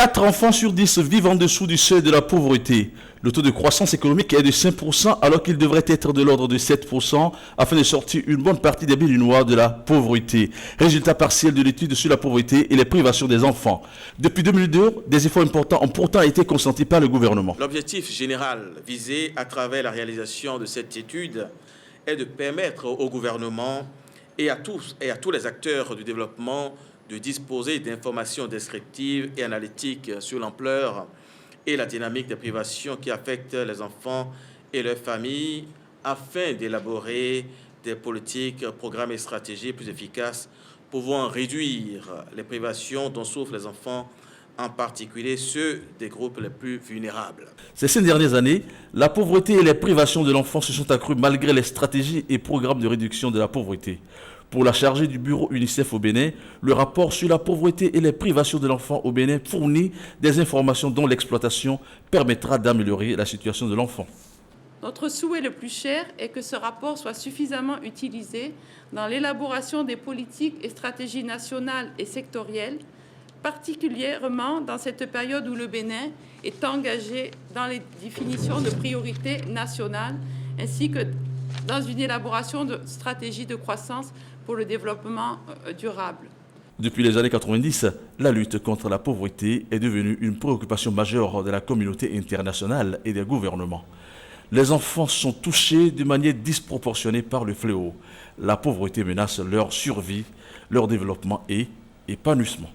4 enfants sur 10 vivent en dessous du seuil de la pauvreté. Le taux de croissance économique est de 5% alors qu'il devrait être de l'ordre de 7% afin de sortir une bonne partie des Béninois de la pauvreté. Résultat partiel de l'étude sur la pauvreté et les privations des enfants. Depuis 2002, des efforts importants ont pourtant été consentis par le gouvernement. L'objectif général visé à travers la réalisation de cette étude est de permettre au gouvernement et à tous les acteurs du développement de disposer d'informations descriptives et analytiques sur l'ampleur et la dynamique des privations qui affectent les enfants et leurs familles afin d'élaborer des politiques, programmes et stratégies plus efficaces pouvant réduire les privations dont souffrent les enfants, en particulier ceux des groupes les plus vulnérables. Ces 5 dernières années, la pauvreté et les privations de l'enfant se sont accrues malgré les stratégies et programmes de réduction de la pauvreté. Pour la chargée du bureau UNICEF au Bénin, le rapport sur la pauvreté et les privations de l'enfant au Bénin fournit des informations dont l'exploitation permettra d'améliorer la situation de l'enfant. Notre souhait le plus cher est que ce rapport soit suffisamment utilisé dans l'élaboration des politiques et stratégies nationales et sectorielles, particulièrement dans cette période où le Bénin est engagé dans les définitions de priorités nationales ainsi que dans une élaboration de stratégies de croissance pour le développement durable. Depuis les années 90, la lutte contre la pauvreté est devenue une préoccupation majeure de la communauté internationale et des gouvernements. Les enfants sont touchés de manière disproportionnée par le fléau. La pauvreté menace leur survie, leur développement et épanouissement.